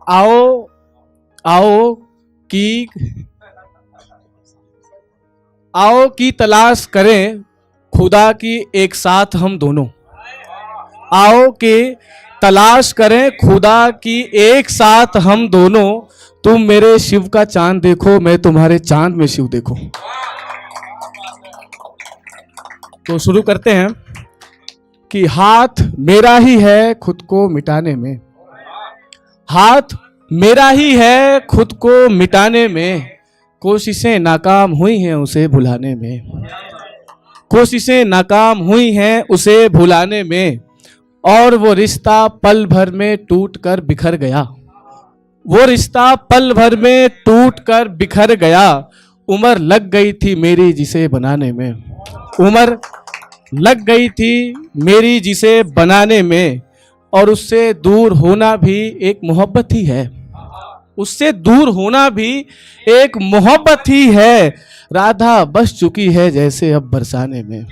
आओ आओ की आओ की तलाश करें खुदा की एक साथ हम दोनों। आओ की तलाश करें खुदा की एक साथ हम दोनों। तुम मेरे शिव का चांद देखो, मैं तुम्हारे चांद में शिव देखो। तो शुरू करते हैं कि हाथ मेरा ही है खुद को मिटाने में, हाथ मेरा ही है खुद को मिटाने में। कोशिशें नाकाम हुई हैं उसे भुलाने में, कोशिशें नाकाम हुई हैं उसे भुलाने में। और वो रिश्ता पल भर में टूट कर बिखर गया, वो रिश्ता पल भर में टूट कर बिखर गया। उम्र लग गई थी मेरी जिसे बनाने में, उम्र लग गई थी मेरी जिसे बनाने में। और उससे दूर होना भी एक मोहब्बत ही है, उससे दूर होना भी एक मोहब्बत ही है। राधा बस चुकी है जैसे अब बरसाने में,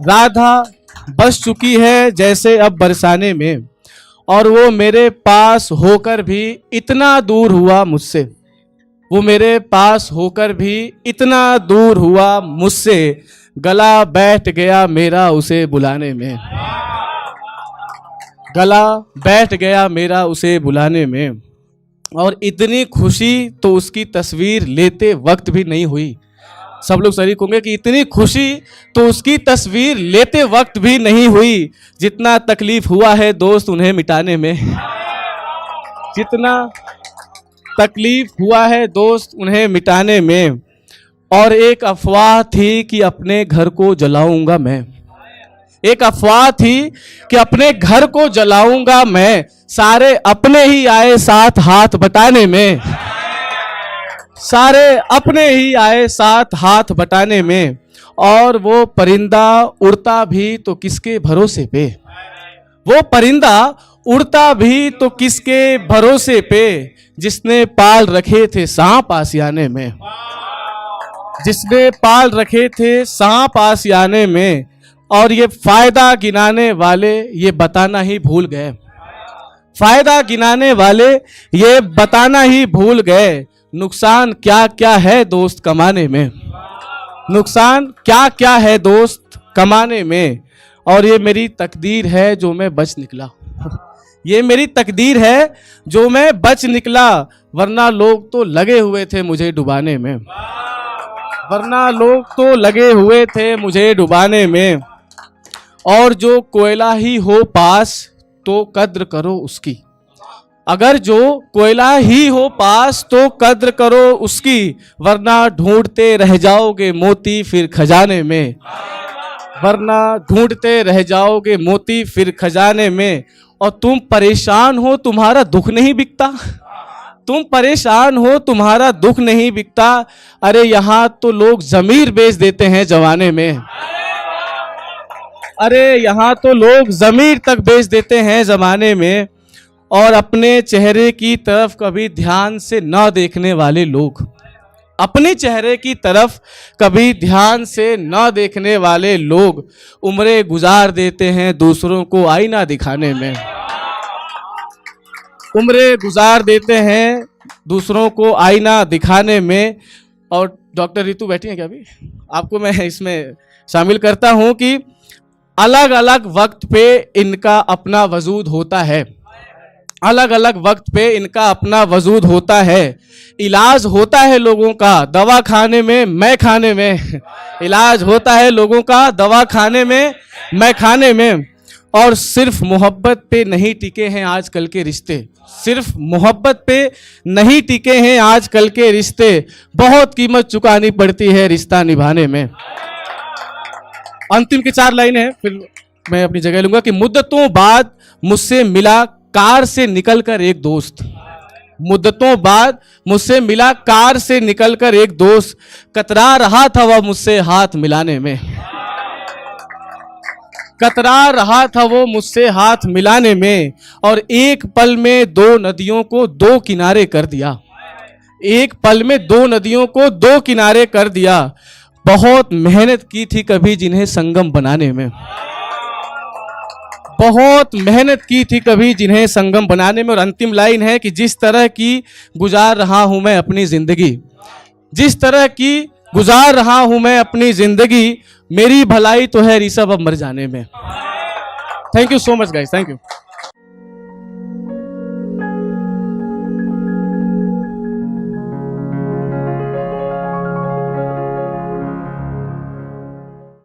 राधा बस चुकी है जैसे अब बरसाने में। और वो मेरे पास होकर भी इतना दूर हुआ मुझसे, वो मेरे पास होकर भी इतना दूर हुआ मुझसे। गला बैठ गया मेरा उसे बुलाने में, गला बैठ गया मेरा उसे बुलाने में। और इतनी खुशी तो उसकी तस्वीर लेते वक्त भी नहीं हुई। सब लोग शरीक होंगे कि इतनी खुशी तो उसकी तस्वीर लेते वक्त भी नहीं हुई। जितना तकलीफ हुआ है दोस्त उन्हें मिटाने में, जितना तकलीफ हुआ है दोस्त उन्हें मिटाने में। और एक अफवाह थी कि अपने घर को जलाऊंगा मैं, एक अफवाह थी कि अपने घर को जलाऊंगा मैं। सारे अपने ही आए साथ हाथ बटाने में, सारे अपने ही आए साथ हाथ बटाने में। और वो परिंदा उड़ता भी तो किसके भरोसे पे, वो परिंदा उड़ता भी तो किसके भरोसे पे। जिसने पाल रखे थे सांप आसियाने में, जिसने पाल रखे थे सांप आसियाने में। और ये फायदा गिनाने वाले ये बताना ही भूल गए, फायदा गिनाने वाले ये बताना ही भूल गए। नुकसान क्या क्या है दोस्त कमाने में, नुकसान क्या क्या है दोस्त कमाने में। और ये मेरी तकदीर है जो मैं बच निकला, ये मेरी तकदीर है जो मैं बच निकला। वरना लोग तो लगे हुए थे मुझे डुबाने में, वरना लोग तो लगे हुए थे मुझे डुबाने में। और जो कोयला ही हो पास तो कद्र करो उसकी, अगर जो कोयला ही हो पास तो कद्र करो उसकी। वरना ढूंढते रह जाओगे मोती फिर खजाने में, वरना ढूंढते रह जाओगे मोती फिर खजाने में। और तुम परेशान हो तुम्हारा दुख नहीं बिकता, तुम परेशान हो तुम्हारा दुख नहीं बिकता। अरे यहाँ तो लोग ज़मीर बेच देते हैं जवाने में, अरे यहाँ तो लोग ज़मीर तक बेच देते हैं ज़माने में। और अपने चेहरे की तरफ कभी ध्यान से न देखने वाले लोग, अपने चेहरे की तरफ कभी ध्यान से न देखने वाले लोग उम्रें गुजार देते हैं दूसरों को आईना दिखाने में, उम्रें गुजार देते हैं दूसरों को आईना दिखाने में। और डॉक्टर रितु बैठी हैं क्या अभी? आपको मैं इसमें शामिल करता हूं कि अलग अलग वक्त पे इनका अपना वजूद होता है, अलग अलग वक्त पे इनका अपना वजूद होता है। इलाज होता है लोगों का दवा खाने में मैं खाने में, इलाज होता है लोगों का दवा खाने में मैं खाने में। और सिर्फ मोहब्बत पे नहीं टिके हैं आजकल के रिश्ते, सिर्फ मोहब्बत पे नहीं टिके हैं आजकल के रिश्ते। बहुत कीमत चुकानी पड़ती है रिश्ता निभाने में। अंतिम की 4 लाइनें हैं फिर मैं अपनी जगह लूंगा कि मुद्दतों बाद मुझसे मिला कार से निकलकर एक दोस्त, मुद्दतों बाद मुझसे मिला कार से निकलकर एक दोस्त। कतरा रहा था वह मुझसे हाथ मिलाने में, कतरा रहा था वो मुझसे हाथ मिलाने में। और एक पल में 2 नदियों को 2 किनारे कर दिया, एक पल में 2 नदियों को 2 किनारे कर दिया। बहुत मेहनत की थी कभी जिन्हें संगम बनाने में, बहुत मेहनत की थी कभी जिन्हें संगम बनाने में। और अंतिम लाइन है कि जिस तरह की गुजार रहा हूं मैं अपनी जिंदगी, जिस तरह की गुजार रहा हूं मैं अपनी जिंदगी, मेरी भलाई तो है ऋषभ अब मर जाने में। Thank you so much guys, thank you.